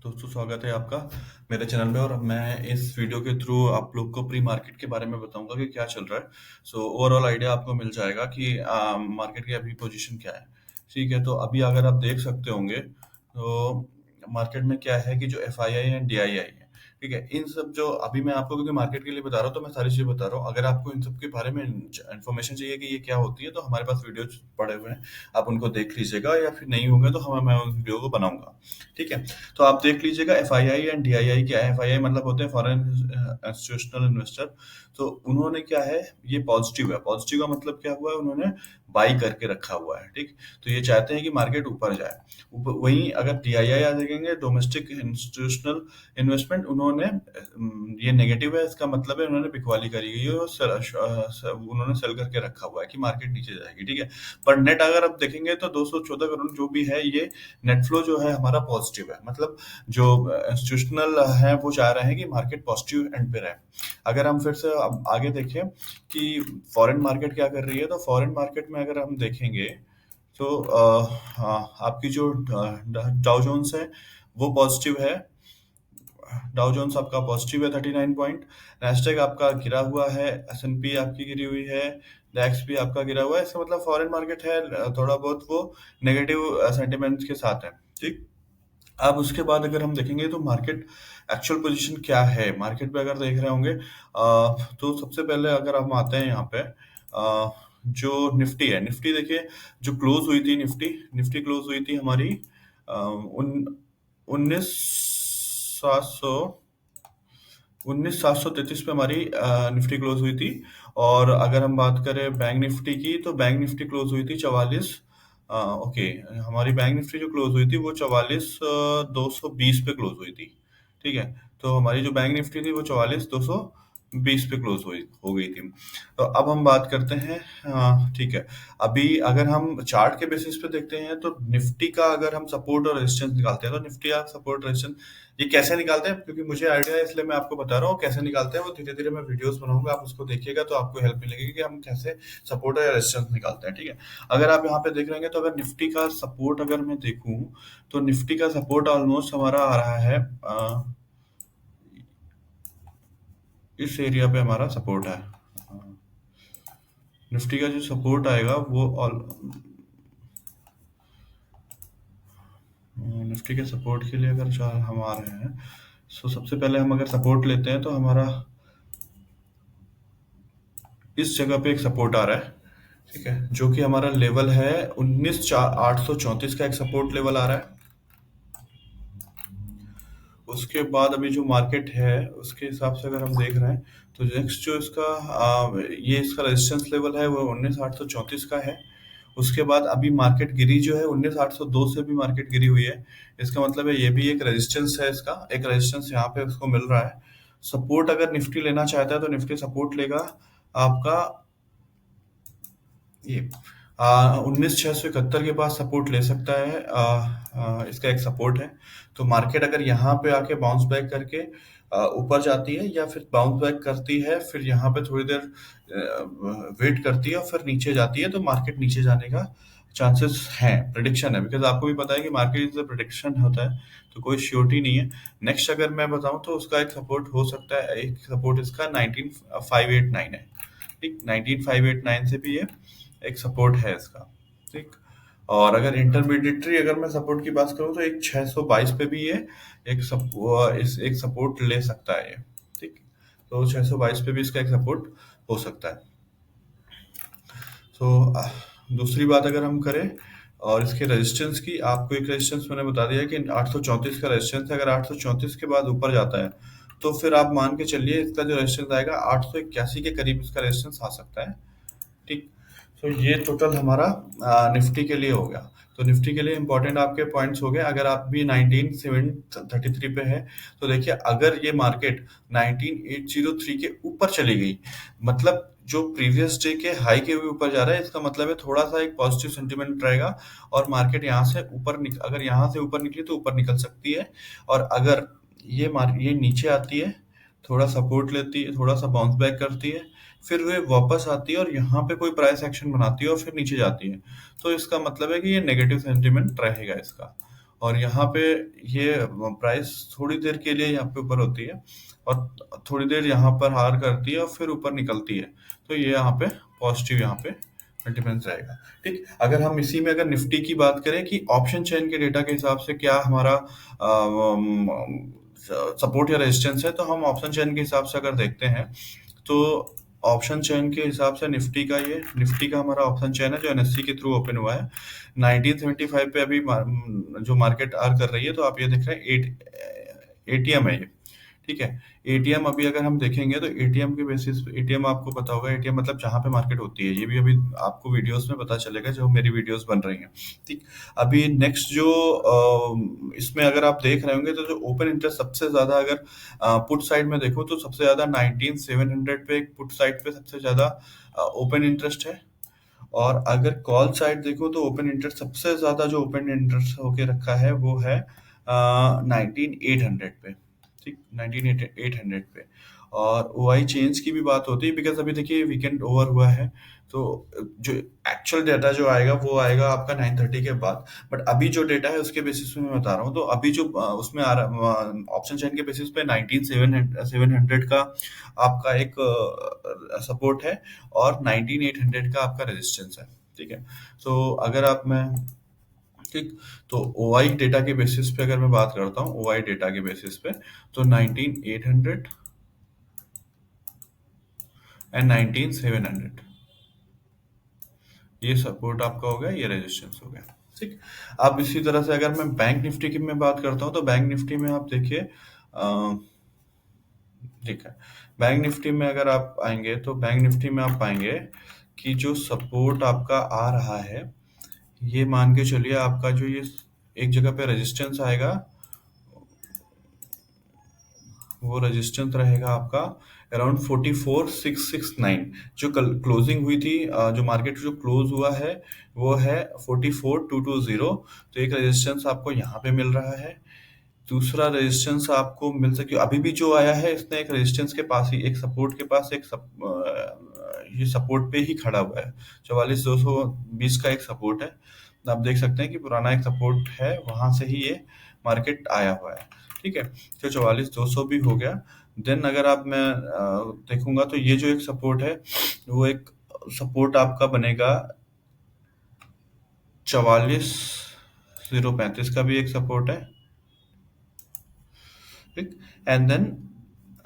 दोस्तों स्वागत है आपका मेरे चैनल में। और मैं इस वीडियो के थ्रू आप लोग को प्री मार्केट के बारे में बताऊंगा कि क्या चल रहा है। सो ओवरऑल आइडिया आपको मिल जाएगा कि मार्केट की अभी पोजीशन क्या है। ठीक है, तो अभी अगर आप देख सकते होंगे तो मार्केट में क्या है कि जो एफ आई आई है, डी आई आई है, ठीक है, इन सब जो अभी मैं आपको क्योंकि मार्केट के लिए बता रहा हूँ तो मैं सारी चीजें बता रहा हूँ। अगर आपको इन सब के बारे में इन्फॉर्मेशन चाहिए कि ये क्या होती है तो हमारे पास वीडियो पड़े हुए हैं, आप उनको देख लीजिएगा, या फिर नहीं होंगे तो मैं उस वीडियो को बनाऊंगा। ठीक है, तो आप देख लीजिएगा F I I and D I I क्या है। एफ आई आई मतलब होते हैं फॉरेन इंस्टीट्यूशनल इन्वेस्टर। तो उन्होंने क्या है, ये पॉजिटिव है। पॉजिटिव का मतलब क्या हुआ है, उन्होंने बाई करके रखा हुआ है। ठीक, तो ये चाहते हैं कि मार्केट ऊपर जाए। वहीं अगर डी आई आई आ देखेंगे, डोमेस्टिक इंस्टीट्यूशनल इन्वेस्टमेंट, उन्होंने ये नेगेटिव है, इसका मतलब है उन्होंने बिकवाली करी गई है और उन्होंने सेल करके रखा हुआ है कि मार्केट नीचे जाएगी। ठीक है, पर नेट अगर आप देखेंगे तो 214 करोड़ जो भी है, ये नेट फ्लो जो है हमारा पॉजिटिव है। मतलब जो इंस्टीट्यूशनल है वो चाह रहे हैं कि मार्केट पॉजिटिव एंड पे रहे। अगर हम फिर से अब आगे देखें कि फॉरेन मार्केट क्या कर रही है, तो फॉरेन मार्केट में अगर हम देखेंगे तो आपकी जो डाउ जोन्स है वो पॉजिटिव है। डाउ जोन्स आपका पॉजिटिव है 39 पॉइंट। नैस्डैक आपका गिरा हुआ है, S&P आपकी गिरी हुई है, डैक्स भी आपका गिरा हुआ है। इसका मतलब फॉरेन मार्केट है थोड़ा बहुत वो नेगेटिव सेंटिमेंट्स के साथ है। ठीक, अब उसके बाद अगर हम देखेंगे तो मार्केट एक्चुअल पोजीशन क्या है मार्केट पे अगर देख रहे होंगे, तो सबसे पहले अगर हम आते हैं यहाँ पे, जो निफ्टी है, निफ्टी देखिए, जो क्लोज हुई थी, निफ्टी निफ्टी क्लोज हुई थी हमारी उन 19,700 19,733 पे हमारी निफ्टी क्लोज हुई थी। और अगर हम बात करें बैंक निफ्टी की, तो बैंक निफ्टी क्लोज हुई थी 44। ओके, हमारी बैंक निफ्टी जो क्लोज हुई थी वो 44,220 पे क्लोज हुई थी। ठीक है, तो हमारी जो बैंक निफ्टी थी वो 44,220 पे क्लोज हुई हो गई थी। तो अब हम बात करते हैं, ठीक है, अभी अगर हम चार्ट के बेसिस पे देखते हैं तो निफ्टी का अगर हम सपोर्ट और रेजिस्टेंस निकालते हैं, तो निफ्टी का सपोर्ट रेजिस्टेंस ये कैसे निकालते हैं, क्योंकि मुझे आइडिया है इसलिए मैं आपको बता रहा हूँ कैसे निकालते हैं। वो धीरे धीरे मैं वीडियोस बनाऊंगा, आप उसको देखिएगा तो आपको हेल्प मिलेगी कि हम कैसे सपोर्ट या रेजिस्टेंस निकालते हैं। ठीक है, अगर आप यहाँ पे देख रहे हैं तो अगर निफ्टी का सपोर्ट अगर मैं देखूं तो निफ्टी का सपोर्ट ऑलमोस्ट हमारा आ रहा है, इस एरिया पे हमारा सपोर्ट है। निफ्टी का जो सपोर्ट आएगा वो निफ्टी के सपोर्ट के लिए अगर हम आ रहे हैं, तो सबसे पहले हम अगर सपोर्ट लेते हैं तो हमारा इस जगह पे एक सपोर्ट आ रहा है। ठीक है, जो कि हमारा लेवल है 19,834 का एक सपोर्ट लेवल आ रहा है। उसके बाद अभी जो मार्केट है उसके हिसाब से अगर हम देख रहे हैं तो नेक्स्ट जो इसका ये इसका रेजिस्टेंस लेवल है वो 19,834 का है। उसके बाद अभी मार्केट गिरी जो है 19,802 से भी मार्केट गिरी हुई है। इसका मतलब है ये भी एक रेजिस्टेंस है, इसका एक रेजिस्टेंस यहाँ पे उसको मिल रहा है। सपोर्ट अगर निफ्टी लेना चाहता है तो निफ्टी सपोर्ट लेगा आपका ये 19,671 के पास सपोर्ट ले सकता है। इसका एक सपोर्ट है। तो मार्केट अगर यहाँ पे आके बाउंस बैक करके ऊपर जाती है या फिर बाउंस बैक करती है, फिर यहाँ पे थोड़ी देर वेट करती है और फिर नीचे जाती है, तो मार्केट नीचे जाने का चांसेस हैं, प्रिडिक्शन है। बिकॉज आपको भी पता है कि मार्केट इज प्रिडिक्शन होता है, तो कोई श्योरिटी नहीं है। नेक्स्ट अगर मैं बताऊं तो उसका एक सपोर्ट हो सकता है, एक सपोर्ट इसका 19,589 है। ठीक, 19,589 से भी ये एक सपोर्ट है इसका। ठीक, और अगर इंटरमीडिएटरी अगर मैं सपोर्ट की बात करूं तो एक 622 पे भी ये एक सपोर्ट ले सकता है ये। ठीक, तो 622 पे भी इसका एक सपोर्ट हो सकता है। तो दूसरी बात अगर हम करें और इसके रेजिस्टेंस की, आपको एक रेजिस्टेंस मैंने बता दिया कि 834 का रेजिस्टेंस है। अगर 834 के बाद ऊपर जाता है तो फिर आप मान के चलिए इसका जो रेजिस्टेंस आएगा 881 के करीब इसका रेजिस्टेंस आ सकता है। ठीक, तो ये टोटल हमारा निफ्टी के लिए हो गया। तो निफ्टी के लिए इंपॉर्टेंट आपके पॉइंट्स हो गए। अगर आप भी 19,733 पे है तो देखिए, अगर ये मार्केट 19,803 के ऊपर चली गई, मतलब जो प्रीवियस डे के हाई के भी ऊपर जा रहा है, इसका मतलब है थोड़ा सा एक पॉजिटिव सेंटिमेंट रहेगा और मार्केट यहाँ से ऊपर अगर यहाँ से ऊपर निकली तो ऊपर निकल सकती है। और अगर ये नीचे आती है, थोड़ा सपोर्ट लेती है, थोड़ा सा बाउंस बैक करती है, फिर वे वापस आती है और यहाँ पे कोई प्राइस एक्शन बनाती है और फिर नीचे जाती है, तो इसका मतलब है कि ये नेगेटिव सेंटिमेंट रहेगा इसका। और यहाँ पे ये प्राइस थोड़ी देर के लिए यहाँ पे ऊपर होती है और थोड़ी देर यहाँ पर हार करती है और फिर ऊपर निकलती है। तो ये यहाँ पे पॉजिटिव यहाँ पे सेंटिमेंट्स रहेगा। ठीक, अगर हम इसी में अगर निफ्टी की बात करें कि ऑप्शन चेन के डेटा के हिसाब से क्या हमारा सपोर्ट या रेजिस्टेंस है, तो हम ऑप्शन चेन के हिसाब से अगर देखते हैं तो ऑप्शन चेन के हिसाब से निफ्टी का हमारा ऑप्शन चेन है जो एनएससी के थ्रू ओपन हुआ है 1975 पे अभी जो मार्केट आर कर रही है। तो आप ये देख रहे हैं एटीएम है ये। ठीक है, एटीएम अभी अगर हम देखेंगे तो एटीएम के बेसिस पे, एटीएम आपको पता होगा एटीएम मतलब जहां पे मार्केट होती है, ये भी अभी आपको वीडियोस में पता चलेगा जो मेरी वीडियोस बन रही हैं। ठीक, अभी नेक्स्ट जो इसमें अगर आप देख रहे होंगे तो जो ओपन इंटरेस्ट सबसे ज्यादा अगर पुट साइड में देखो तो सबसे ज्यादा 19700 पे पुट साइड पे सबसे ज्यादा ओपन इंटरेस्ट है। और अगर कॉल साइड देखो तो ओपन इंटरेस्ट सबसे ज्यादा जो ओपन इंटरेस्ट होके रखा है वो है 19800 पे। ठीक, 19800 पे। और ओआई चेंज की भी बात होती है बिकॉज अभी देखिए वीकेंड ओवर हुआ है, तो जो एक्चुअल डेटा जो आएगा वो आएगा आपका 9:30 के बाद। बट अभी जो डेटा है उसके बेसिस पे मैं बता रहा हूँ, तो अभी जो उसमें आ रहा ऑप्शन चेन के बेसिस पे 19700 का आपका एक सपोर्ट है और 19800 का आपका रेजिस्टेंस है। ठीक है, तो अगर आप मैं ठीक, तो ओआई डेटा के बेसिस पे अगर मैं बात करता हूँ, ओआई डेटा के बेसिस पे तो 19800 एंड 19700 ये सपोर्ट आपका हो गया, ये रेजिस्टेंस हो गया। ठीक, अब इसी तरह से अगर मैं बैंक निफ्टी की मैं बात करता हूँ तो बैंक निफ्टी में आप देखिए ठीक है, बैंक निफ्टी में अगर आप आएंगे तो बैंक निफ्टी में आप पाएंगे कि जो सपोर्ट आपका आ रहा है, ये मान के चलिए आपका जो ये एक जगह पे रेजिस्टेंस आएगा, वो रेजिस्टेंस रहेगा आपका अराउंड 44669। जो कल क्लोजिंग हुई थी, जो मार्केट जो क्लोज हुआ है वो है 44220। तो एक रेजिस्टेंस आपको यहाँ पे मिल रहा है, दूसरा रेजिस्टेंस आपको मिल सके अभी भी जो आया है इसने एक रेजिस्टेंस के पास ही, एक सपोर्ट के पास ये सपोर्ट पे ही खड़ा हुआ है। 44220 का एक सपोर्ट है, आप देख सकते हैं कि पुराना एक सपोर्ट है, वहां से ही ये मार्केट आया हुआ है। ठीक है, तो 44200 भी हो गया। देन अगर आप मैं देखूंगा तो ये जो एक सपोर्ट है वो एक सपोर्ट आपका बनेगा 44035 का भी एक सपोर्ट है। ठीक, एंड देन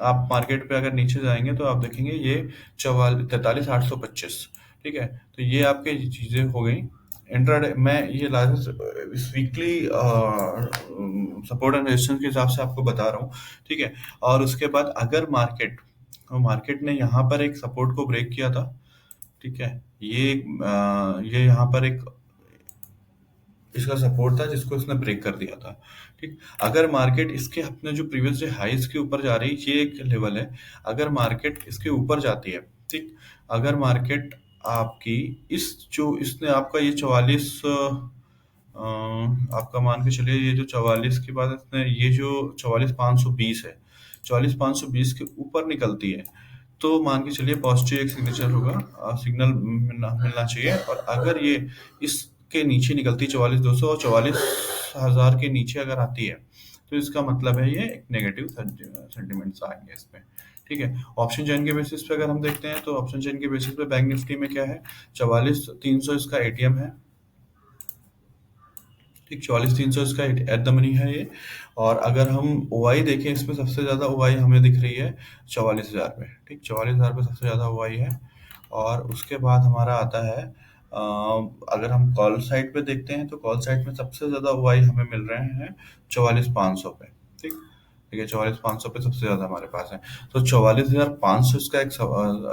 आप मार्केट पे अगर नीचे जाएंगे तो आप देखेंगे ये 43825। ठीक है, तो ये आपके चीजें हो गई इंट्राडे। मैं ये लास्ट इस वीकली सपोर्ट एंड रेजिस्टेंस के हिसाब से आपको बता रहा हूँ। ठीक है, और उसके बाद अगर मार्केट ने यहाँ पर एक सपोर्ट को ब्रेक किया था। ठीक है, ये यहाँ पर एक इसका सपोर्ट था जिसको इसने ब्रेक कर दिया था। ठीक, अगर मार्केट इसके अपने जो प्रीवियस डे हाइज के ऊपर जा रही, ये एक लेवल है, अगर मार्केट इसके ऊपर जाती है, ठीक, अगर मार्केट आपकी इस जो इसने आपका ये 44 आपका मान के चलिए ये जो 44 के बाद इसने ये जो 44520 है, 44520 के ऊपर निकलती है तो मान के चलिए पॉजिटिव एक सिग्नेचर होगा, सिग्नल मिलना चाहिए। और अगर ये इसके नीचे निकलती 44200 और 44000 के नीचे अगर आती है तो इसका मतलब है ये एक नेगेटिव सेंटिमेंट्स आएंगे इस पे। ठीक है, ऑप्शन चेन के बेसिस पे अगर हम देखते हैं तो ऑप्शन चेन के बेसिस पे बैंक निफ्टी में क्या है, 44300 इसका एटीएम है। ठीक, 44300 इसका एट द मनी है ये। और अगर हम ओआई देखें इसमें सबसे ज्यादा ओआई हमें दिख रही है 44000 पे। ठीक, 44000 पे सबसे ज्यादा ओआई है। और उसके बाद हमारा आता है अगर हम कॉल साइड पे देखते हैं तो कॉल साइड में सबसे ज्यादा ओआई हमें मिल रहे हैं 44500 पे। ठीक, ठीक है, 44500 पे सबसे ज्यादा हमारे पास है। तो 44500 इसका एक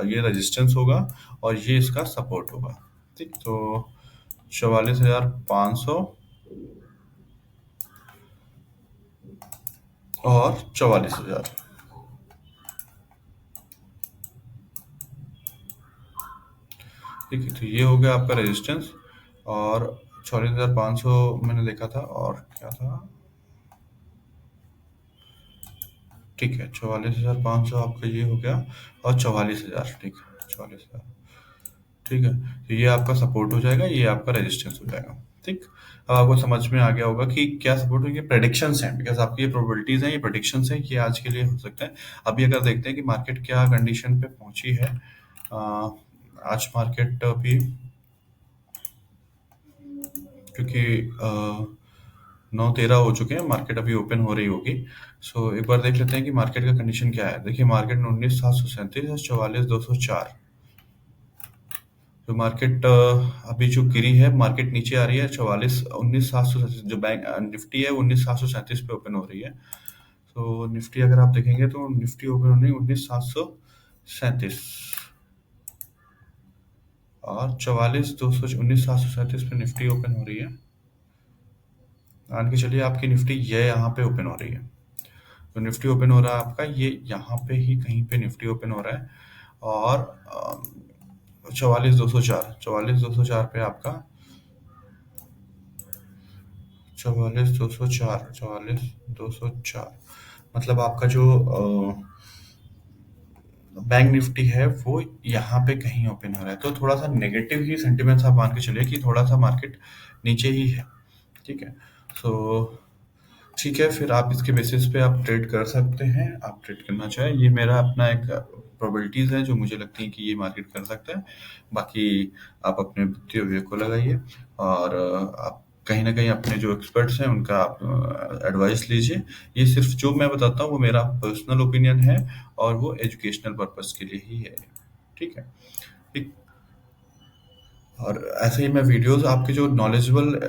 ये रेजिस्टेंस होगा और ये इसका सपोर्ट होगा। ठीक, तो 44500 और 44000। ठीक है, तो ये हो गया आपका रेजिस्टेंस। और 44500 मैंने देखा था और क्या था, ठीक है, 44500 आपका ये हो गया और 44000। ठीक है, 44000। ठीक है, तो ये आपका सपोर्ट हो जाएगा, ये आपका रेजिस्टेंस हो जाएगा। ठीक। अब आपको समझ में आ गया होगा कि क्या सपोर्ट है, ये प्रेडिक्शंस हैं, बिकॉज़ आपकी ये प्रोबेबिलिटीज़ हैं, ये प्रेडिक्शंस हैं, ये आज के लिए हो सकता है। अभी अगर देखते हैं कि मार्केट क्या कंडीशन पे पहुँची है, आज मार्केट अभी, क्योंकि 9:13 हो चुके हैं, मार्केट अभी ओपन हो रही होगी। सो एक बार देख लेते हैं कि मार्केट का कंडीशन क्या है। देखिए मार्केट में 19,737 और 44,204, तो मार्केट अभी जो गिरी है, मार्केट नीचे आ रही है 19,737, जो बैंक निफ्टी है वो 19,737 पे ओपन हो रही है। तो निफ्टी अगर आप देखेंगे तो निफ्टी ओपन हो रही है 19,737, और 19,737 पे निफ्टी ओपन हो रही है। मान के चलिए आपकी निफ्टी ये यहाँ पे ओपन हो रही है, तो निफ्टी ओपन हो रहा है आपका ये यहाँ पे ही कहीं पे निफ्टी ओपन हो रहा है, और 44,204 पे आपका 44,204 मतलब आपका जो बैंक निफ्टी है वो यहाँ पे कहीं ओपन हो रहा है, तो थोड़ा सा नेगेटिव ही सेंटिमेंट्स आप मान के चलिए कि थोड़ा सा मार्केट नीचे ही है। ठीक है। सो ठीक है, फिर आप इसके बेसिस पे आप ट्रेड कर सकते हैं, आप ट्रेड करना चाहें। ये मेरा अपना एक प्रोबेबिलिटीज़ है जो मुझे लगती है कि ये मार्केट कर सकता है। बाकी आप अपने बुद्धि और विवेक को लगाइए, और आप कहीं न कहीं अपने जो एक्सपर्ट्स हैं उनका आप एडवाइस लीजिए। ये सिर्फ़ जो मैं बताता हूँ वो मेरा पर्सनल ओपिनियन है, और वो एजुकेशनल पर्पज़ के लिए ही है। ठीक है? ठीक। और ऐसे ही मैं वीडियोज़ आपके जो नॉलेजेबल